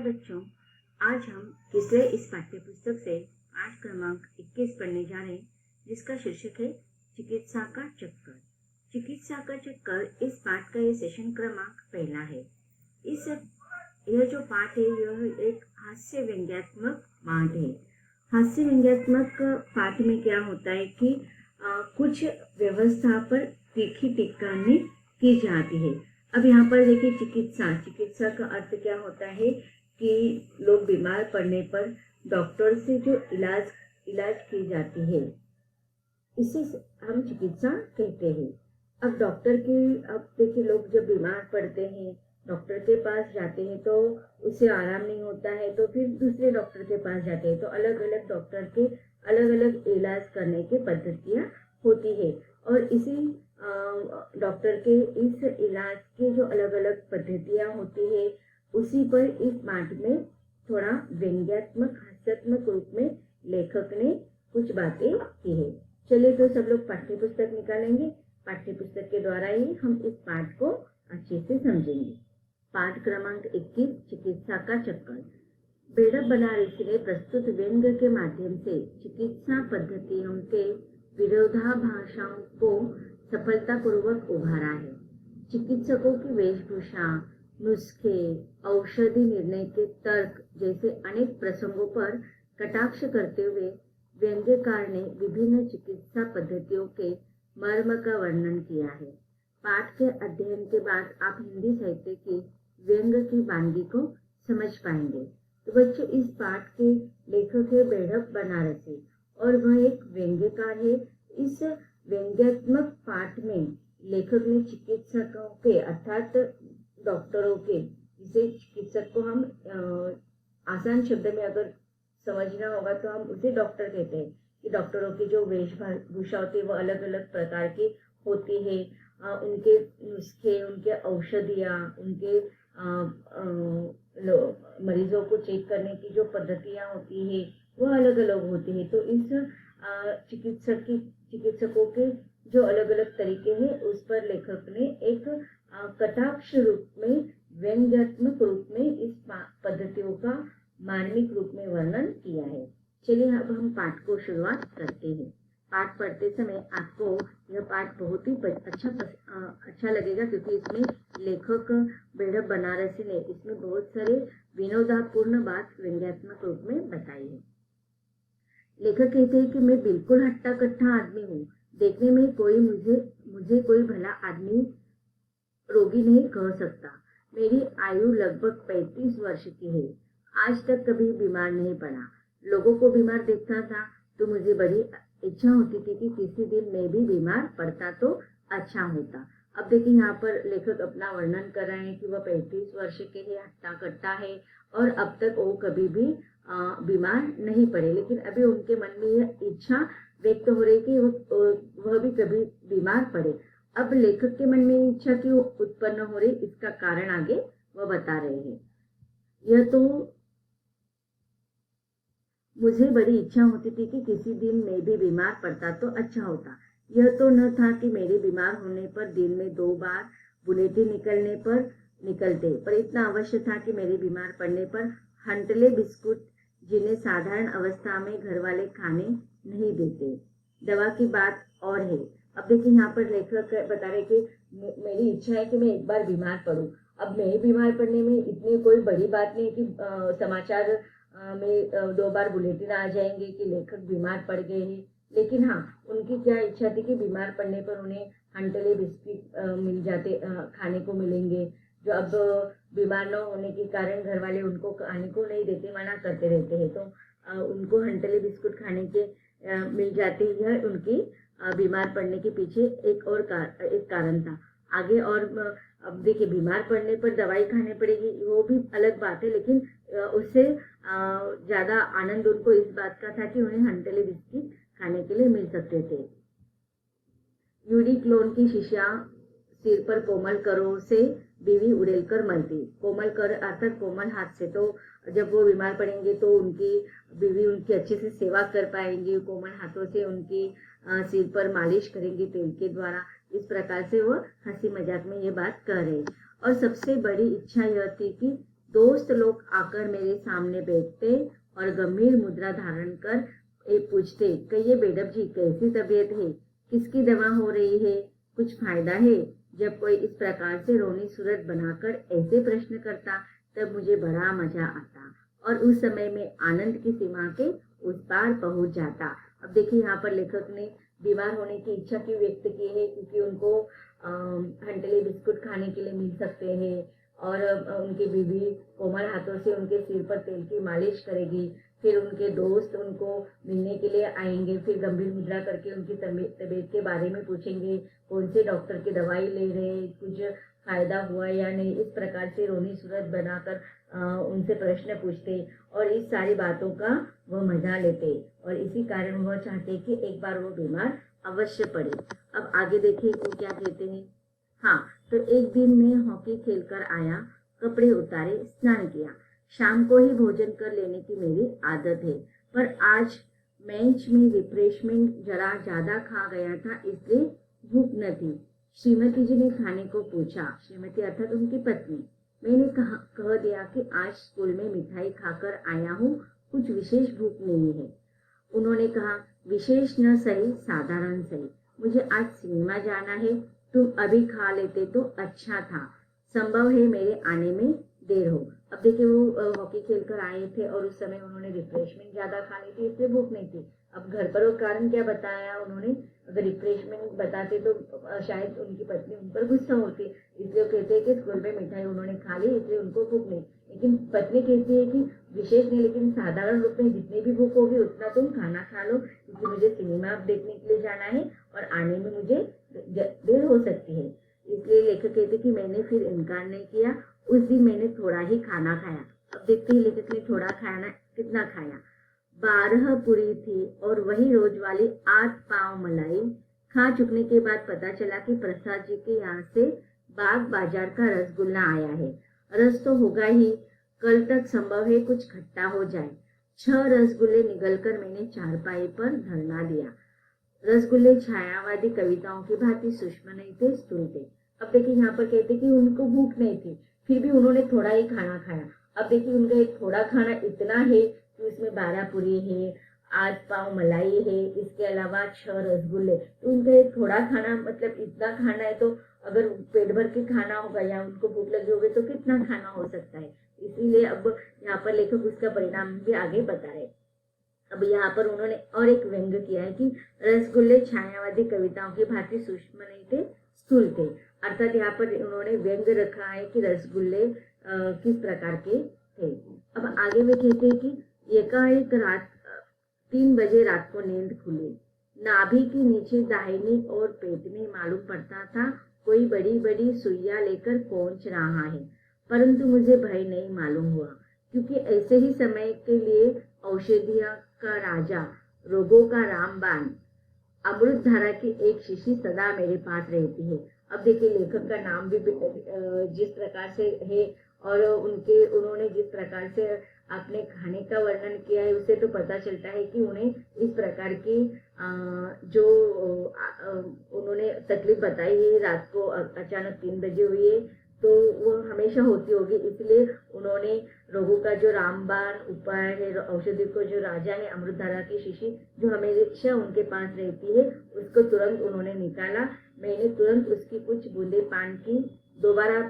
बच्चों, आज हम किसले इस पाठ्य पुस्तक से पाठ क्रमांक 21 पढ़ने जा रहे हैं, जिसका शीर्षक है चिकित्सा का चक्कर। चिकित्सा का चक्कर इस पाठ का ये सेशन क्रमांक पहला है। यह जो पाठ है यह एक हास्य व्यंग्यात्मक पाठ है। हास्य व्यंग्यात्मक पाठ में क्या होता है कि कुछ व्यवस्था पर तीखी टिप्पणी की जाती है। अब यहाँ पर देखिए चिकित्सा का अर्थ क्या होता है कि लोग बीमार पड़ने पर डॉक्टर से जो इलाज की जाती है, इसे हम चिकित्सा कहते हैं। अब देखिए लोग जब बीमार पड़ते हैं डॉक्टर के पास जाते हैं तो उसे आराम नहीं होता है, तो फिर दूसरे डॉक्टर के पास जाते हैं। तो अलग अलग डॉक्टर के अलग अलग इलाज करने की पद्धतियाँ होती है और इसी डॉक्टर के इस इलाज के जो अलग अलग पद्धतियाँ होती है उसी पर इस पाठ में थोड़ा व्यंग्यात्मक हास्यात्मक रूप में लेखक ने कुछ बातें की है। चलिए तो सब लोग पाठ्य पुस्तक निकालेंगे। पाठ्य पुस्तक के द्वारा ही हम इस पाठ को अच्छे से समझेंगे। पाठ क्रमांक 21 चिकित्सा का चक्कर। बेड़प बनारसी ने प्रस्तुत व्यंग्य के माध्यम से चिकित्सा पद्धतियों के विरोधाभासों को सफलतापूर्वक उभारा है। चिकित्सकों की वेशभूषा, नुस्खे, औषधि निर्णय के तर्क जैसे अनेक प्रसंगों पर कटाक्ष करते हुए व्यंग्यकार ने विभिन्न चिकित्सा पद्धतियों के मर्म का वर्णन किया है। पाठ के अध्ययन के बाद आप हिंदी साहित्य की व्यंग्य की वानगी को समझ पाएंगे। तो बच्चों, इस पाठ के लेखक है बेड़प बनारसी और वह एक व्यंग्यकार है। इस व्यंग्यात्मक पाठ में लेखक ने चिकित्सकों के अर्थात डॉक्टरों के, जिसे चिकित्सक को हम आसान शब्द में अगर समझना होगा तो हम उसे डॉक्टर कहते हैं कि डॉक्टरों की जो वेशभूषा होती है वो अलग अलग प्रकार की होती है। उनके नुस्खे, उनके औषधियाँ, उनके मरीजों को चेक करने की जो पद्धतियाँ होती है वो अलग अलग होती है। तो इस चिकित्सकों के जो अलग अलग तरीके हैं उस पर लेखक ने एक कटाक्ष रूप में, व्यंग्यात्मक रूप में इस पद्धतियों का मार्मिक रूप में वर्णन किया है। चलिए अब हम पाठ को शुरुआत करते हैं। पाठ पढ़ते समय आपको यह पाठ बहुत ही अच्छा लगेगा, क्योंकि इसमें लेखक बेड़प बनारसी ने इसमें बहुत सारे विनोदापूर्ण बात व्यंग्यात्मक रूप में बताई है। लेखक कहते हैं कि मैं बिल्कुल हट्टा कट्टा आदमी हूँ। देखने में कोई मुझे कोई भला आदमी रोगी नहीं कह सकता। मेरी आयु लगभग 35 वर्ष की है। आज तक कभी बीमार नहीं पड़ा। लोगों को बीमार देखता था तो मुझे बड़ी इच्छा होती थी कि किसी दिन मैं भी बीमार पड़ता तो अच्छा होता। अब देखिए यहाँ पर लेखक अपना वर्णन कर रहे हैं कि वह 35 वर्ष के है, हट्टा कट्टा है और अब तक वो कभी भी बीमार नहीं पड़े, लेकिन अभी उनके मन में यह इच्छा व्यक्त हो रही कि वह भी कभी बीमार पड़े। अब लेखक के मन में इच्छा क्यों उत्पन्न हो रही, इसका कारण आगे वह बता रहे हैं। यह तो मुझे बड़ी इच्छा होती थी कि किसी दिन मैं भी बीमार पड़ता तो अच्छा होता। यह तो न था कि मेरे बीमार होने पर दिन में 2 बार बुलेटिन निकलते, पर इतना अवश्य था कि मेरे बीमार पड़ने पर हंटले बिस्कुट, जिन्हें साधारण अवस्था में घर वाले खाने नहीं देते। दवा की बात और है। अब देखिए यहाँ पर लेखक बता रहे कि मेरी इच्छा है कि मैं एक बार बीमार पड़ूं। अब मैं बीमार पड़ने में इतनी कोई बड़ी बात नहीं कि समाचार में 2 बार बुलेटिन आ जाएंगे कि लेखक बीमार पड़ गए हैं। लेकिन हाँ, उनकी क्या इच्छा थी कि बीमार पड़ने पर उन्हें हंटले बिस्किट मिल जाते, खाने को मिलेंगे, जो अब बीमार न होने के कारण घर वाले उनको खाने को नहीं देते, मना करते रहते हैं। तो उनको हंटले बिस्कुट खाने के मिल जाते। यह उनकी बीमार पड़ने के पीछे एक कारण था। आगे और अब देखिए बीमार पड़ने पर दवाई खाने पड़ेगी, वो भी अलग बात है, लेकिन उससे ज्यादा आनंद उनको इस बात का था कि उन्हें हंटले बिस्किट खाने के लिए मिल सकते थे। यूडिक्लोन की शिष्या सिर पर कोमल करों से बीवी उड़ेलकर मरती। कोमल कर अर्थात कोमल हाथ से, तो जब वो बीमार पड़ेंगे तो उनकी बीवी उनकी अच्छे से सेवा कर पाएंगी, कोमल हाथों से उनकी सिर पर मालिश करेंगी तेल के द्वारा। इस प्रकार से वो हंसी मजाक में ये बात कह रहे। और सबसे बड़ी इच्छा यह थी कि दोस्त लोग आकर मेरे सामने बैठते और गंभीर मुद्रा धारण कर पूछते, कहिए बेडप जी, कैसी तबीयत है, किसकी दवा हो रही है, कुछ फायदा है। जब कोई इस प्रकार से रोनी सूरत बनाकर ऐसे प्रश्न करता तब मुझे बड़ा मजा आता और उस समय में आनंद की सीमा के उस पार पहुंच जाता। अब देखिए यहाँ पर लेखक ने बीमार होने की इच्छा क्यों व्यक्त की है, क्योंकि उनको हंटले बिस्कुट खाने के लिए मिल सकते हैं और उनकी बीवी कोमल हाथों से उनके सिर पर तेल की मालिश करेगी, फिर उनके दोस्त उनको मिलने के लिए आएंगे, फिर गंभीर मुद्रा करके उनकी तबीयत के बारे में पूछेंगे, कौन से डॉक्टर की दवाई ले रहे, कुछ फायदा हुआ या नहीं। इस प्रकार से रोनी सूरत बनाकर उनसे प्रश्न पूछते और इस सारी बातों का वह मजा लेते और इसी कारण वह चाहते कि एक बार वो बीमार अवश्य पड़े। अब आगे देखिए वो क्या कहते हैं। हाँ, तो एक दिन मैं हॉकी खेलकर आया, कपड़े उतारे, स्नान किया। शाम को ही भोजन कर लेने की मेरी आदत है, पर आज मैच में रिफ्रेशमेंट जरा ज्यादा खा गया था, इसलिए भूख न थी। श्रीमती जी ने खाने को पूछा, श्रीमती अर्थात उनकी पत्नी। मैंने कह दिया कि आज स्कूल में मिठाई खाकर आया हूँ, कुछ विशेष भूख नहीं है। उन्होंने कहा, विशेष न सही, साधारण सही, मुझे आज सिनेमा जाना है, तुम अभी खा लेते तो अच्छा था, संभव है मेरे आने में देर हो। अब देखिए वो हॉकी खेलकर आए थे और उस समय उन्होंने रिफ्रेशमेंट ज्यादा खा ली थी, इसलिए भूख नहीं थी। अब घर पर वो कारण क्या बताया उन्होंने, अगर रिफ्रेशमेंट बताते तो शायद उनकी पत्नी उन पर गुस्सा होती, इसलिए कहते हैं कि स्कूल में मिठाई उन्होंने खा ली इसलिए उनको भूख नहीं। लेकिन पत्नी कहती है कि विशेष नहीं, लेकिन साधारण रूप में जितनी भी भूख होगी उतना तुम खाना खा लो, क्योंकि मुझे सिनेमा देखने के लिए जाना है और आने में मुझे देर हो सकती है। इसलिए लेखक कहते कि मैंने फिर इनकार नहीं किया। उस दिन मैंने थोड़ा ही खाना खाया। अब देखते हैं लेखक ने थोड़ा खाया कितना खाया। 12 पूरी थी और वही रोज वाली 8 पाव मलाई। खा चुकने के बाद पता चला कि प्रसाद जी के यहाँ से बाग बाजार का रसगुल्ला आया है। रस तो होगा ही, कल तक संभव है कुछ खट्टा हो जाए। 6 रसगुल्ले निगलकर मैंने चारपाई पर धरना दिया। रसगुल्ले छायावादी कविताओं की भांति सूक्ष्म नहीं थे, स्थूल थे। अब देखिए यहाँ पर कहते कि उनको भूख नहीं थी, फिर भी उन्होंने थोड़ा ही खाना खाया। अब देखिए उनका एक थोड़ा खाना इतना है कि उसमें 12 पूरी है, 8 पाव मलाई है, इसके अलावा 6 रसगुल्ले। तो उनका एक थोड़ा खाना मतलब इतना खाना है, तो अगर पेट भर के खाना होगा या उनको भूख लगी होगी तो कितना खाना हो सकता है। इसीलिए अब यहाँ पर लेखक उसका परिणाम भी आगे बता रहे। अब यहाँ पर उन्होंने और एक व्यंग्य किया है कि रसगुल्ले छायावादी कविताओं की भांति सूक्ष्म नहीं थे, स्थूल थे। अर्थात यहाँ पर उन्होंने व्यंग्य रखा है कि रसगुल्ले किस प्रकार के थे। अब आगे वे कहते हैं कि एकाएक रात 3 बजे रात को नींद खुली। नाभि के नीचे दाहिनी और पेट में मालूम पड़ता था कोई बड़ी बड़ी सुइयां लेकर पहुंच रहा है, परंतु मुझे भय नहीं मालूम हुआ, क्योंकि ऐसे ही समय के लिए औषधियों का राजा, रोगों का रामबाण, अमृत धारा की एक शीशी सदा मेरे पास रहती है। अब देखिए लेखक का नाम भी जिस प्रकार से है और उन्होंने जिस प्रकार से अपने खाने का वर्णन किया है, उससे तो पता चलता है कि उन्हें इस प्रकार की जो उन्होंने तकलीफ बताई है, रात को अचानक 3 बजे हुई है, तो वो हमेशा होती होगी। इसलिए उन्होंने रोगों का जो रामबाण उपाय है, औषधि को जो राजा है, अमृतधारा की शीशी जो हमेशा उनके पास रहती है, उसको तुरंत उन्होंने निकाला। मैंने तुरंत उसकी कुछ बूंदे पान की, दोबारा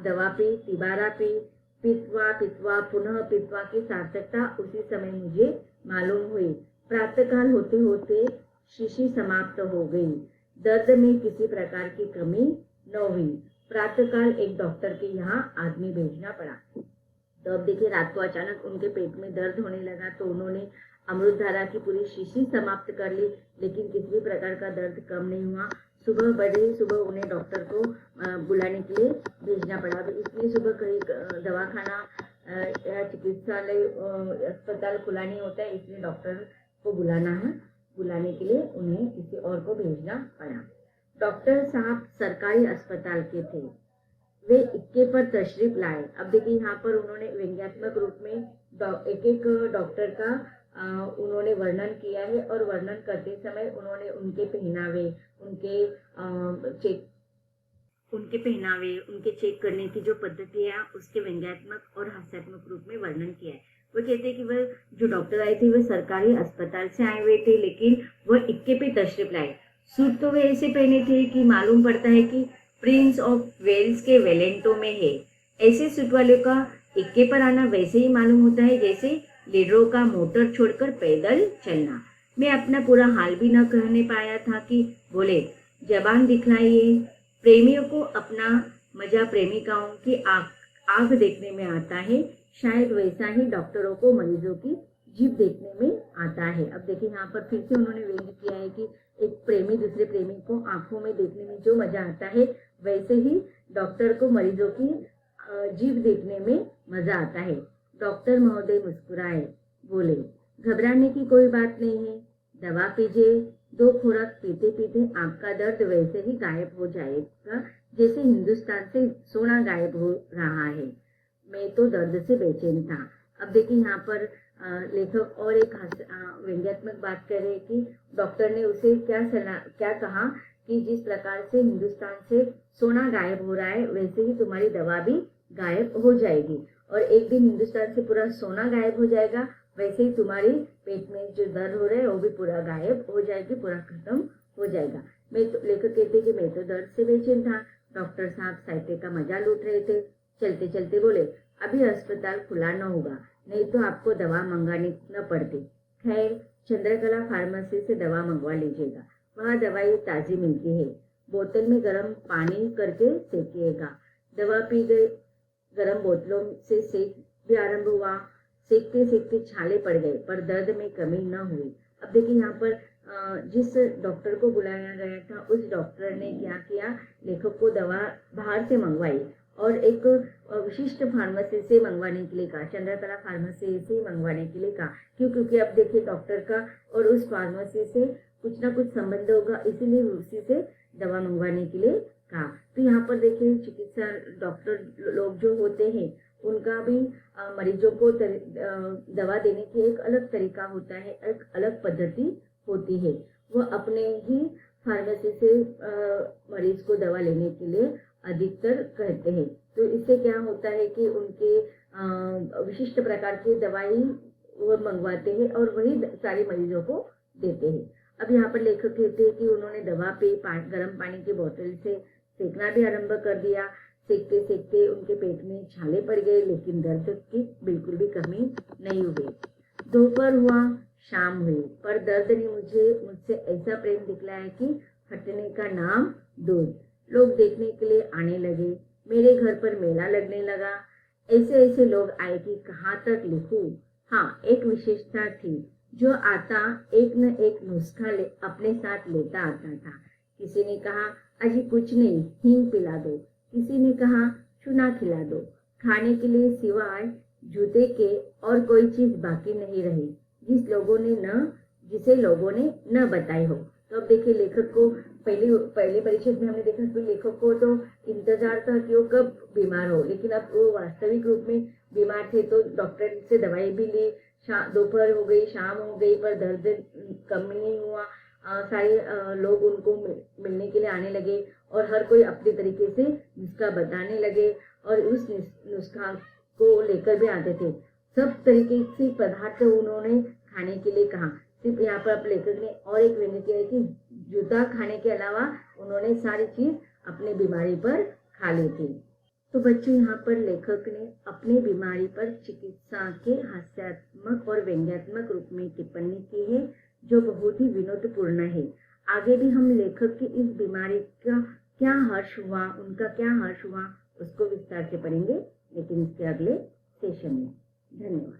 दवा पी, तिबारा पी, पित्वा पुनः पित्वा की सार्थकता उसी समय मुझे मालूम हुई। प्रातःकाल होते होते शीशी समाप्त हो गई। दर्द में किसी प्रकार की कमी न हुई। प्रातःकाल एक डॉक्टर के यहाँ आदमी भेजना पड़ा। तो अब देखिए रात को अचानक उनके पेट में दर्द होने लगा, तो उन्होंने अमृतधारा की पूरी शीशी समाप्त कर ली, लेकिन किसी भी प्रकार का दर्द कम नहीं हुआ। सुबह उन्हें डॉक्टर को बुलाने के लिए भेजना पड़ा। इसलिए सुबह कहीं दवाखाना या चिकित्सालय अस्पताल खुला नहीं होता है, इसलिए डॉक्टर को बुलाने के लिए उन्हें किसी और को भेजना पड़ा। डॉक्टर साहब सरकारी अस्पताल के थे। वे इक्के पर तशरीफ लाए। अब देखिए यहाँ पर उन्होंने व्यंग्यात्मक रूप में एक एक डॉक्टर का उन्होंने वर्णन किया है और वर्णन करते समय उन्होंने उनके पहनावे, उनके उनके पहनावे, उनके चेक करने की जो पद्धति है उसके व्यंग्यात्मक और हास्यात्मक रूप में वर्णन किया है। वो कहते हैं कि वह जो डॉक्टर आए थे वह सरकारी अस्पताल से आए हुए थे, लेकिन वह इक्के पे तशरीफ लाए। सूट तो वे ऐसे पहने थे कि मालूम पड़ता है कि प्रिंस ऑफ वेल्स के वेलेंटो में है। ऐसे सूट वाले का इक्के पर आना वैसे ही मालूम होता है जैसे लीडरों का मोटर छोड़कर पैदल चलना। मैं अपना पूरा हाल भी न कहने पाया था कि बोले, जबान दिखलाइए। प्रेमियों को अपना मजा प्रेमिकाओं की आंख देखने में आता है, शायद वैसा ही डॉक्टरों को मरीजों की जीभ देखने में आता है। अब देखिए यहाँ पर फिर से उन्होंने व्यंग्य किया है कि एक प्रेमी दूसरे प्रेमी को आंखों में देखने में जो मजा आता है, वैसे ही डॉक्टर को मरीजों की जीभ देखने में मजा आता है। डॉक्टर महोदय मुस्कुराए, बोले, घबराने की कोई बात नहीं है, दवा पीजिए। 2 खुराक पीते पीते आपका दर्द वैसे ही गायब हो जाएगा जैसे हिंदुस्तान से सोना गायब हो रहा है। मैं तो दर्द से बेचैन था। अब देखिए यहाँ पर लेखक और एक व्यंग्यात्मक बात कर रहे हैं कि डॉक्टर ने उसे क्या कहा कि जिस प्रकार से हिंदुस्तान से सोना गायब हो रहा है वैसे ही तुम्हारी दवा भी गायब हो जाएगी, और एक दिन हिंदुस्तान से पूरा सोना गायब हो जाएगा, वैसे ही तुम्हारी पेट में जो दर्द हो रहा है वो भी पूरा गायब हो जाएगी, पूरा खत्म हो जाएगा। लेखक कहते हैं कि मैं तो दर्द से बेचैन था। डॉक्टर साहब साहित्य का मजा लूट रहे थे। चलते चलते बोले, अभी अस्पताल खुला न होगा, नहीं तो आपको दवा मंगानी न पड़ती। खैर, चंद्रकला फार्मेसी से दवा मंगवा लीजिएगा, वहाँ दवाई ताजी मिलती है। बोतल में गर्म पानी करके सेकिएगा। दवा पी गए, गर्म बोतलों से सेक भी आरंभ हुआ। सेकते सेकते छाले पड़ गए, पर दर्द में कमी न हुई। अब देखिए यहाँ पर जिस डॉक्टर को बुलाया गया था उस डॉक्टर ने क्या किया, लेखक को दवा बाहर से मंगवाई और एक विशिष्ट फार्मेसी से मंगवाने के लिए कहा, चंद्रकला फार्मेसी से मंगवाने के लिए कहा। क्योंकि अब देखिए डॉक्टर का और उस फार्मेसी से कुछ ना कुछ संबंध होगा, इसीलिए उसी से दवा मंगवाने के लिए कहा। तो यहाँ पर देखिए चिकित्सा डॉक्टर लोग जो होते हैं उनका भी मरीजों को दवा देने की एक अलग तरीका होता है, एक अलग पद्धति होती है। वो अपने ही फार्मेसी से मरीज को दवा लेने के लिए अधिकतर कहते हैं। तो इससे क्या होता है कि उनके विशिष्ट प्रकार की दवाई वो मंगवाते हैं और वही सारे मरीजों को देते हैं। अब यहाँ पर लेखक कहते हैं कि उन्होंने दवा पे गर्म पानी की बोतल से सेकना भी आरंभ कर दिया। सेकते सेकते उनके पेट में छाले पड़ गए, लेकिन दर्द की बिल्कुल भी कमी नहीं हुई। दोपहर हुआ, शाम हुई, पर दर्द ने मुझसे ऐसा प्रेम दिखलाया कि हटने का नाम दूर। लोग देखने के लिए आने लगे, मेरे घर पर मेला लगने लगा। ऐसे ऐसे लोग आए कि कहाँ तक लिखूं। हाँ, एक विशेषता थी, जो आता एक न एक नुस्खा अपने साथ लेता आता था। किसी ने कहा, अजी कुछ नहीं, हींग पिला दो। किसी ने कहा, चूना खिला दो। खाने के लिए सिवाय जूते के और कोई चीज बाकी नहीं रही जिसे लोगों ने न बताई हो। तो अब देखिए लेखक को पहले परिचय में हमने देखा कि लेखक को तो इंतजार था कि वो कब बीमार हो, लेकिन अब वो वास्तविक रूप में बीमार थे। तो डॉक्टर से दवाई भी ली, दोपहर हो गई, शाम हो गई, पर दर्द कम नहीं हुआ। सारे लोग उनको मिलने के लिए आने लगे और हर कोई अपने तरीके से नुस्खा बताने लगे और उस नुस्खा को लेकर भी आते थे। सब तरीके से पदार्थ उन्होंने खाने के लिए कहा। सिर्फ यहाँ पर लेखक ने और एक व्यंग्य किया है कि जूता खाने के अलावा उन्होंने सारी चीज अपने बीमारी पर खा ली थी। तो बच्चों, यहाँ पर लेखक ने अपनी बीमारी पर चिकित्सा के हास्यात्मक और व्यंग्यात्मक रूप में टिप्पणी की है, जो बहुत ही विनोदपूर्ण है। आगे भी हम लेखक की इस बीमारी का क्या हर्ष हुआ, उनका क्या हर्ष हुआ, उसको विस्तार से पढ़ेंगे, लेकिन इसके अगले सेशन में। धन्यवाद।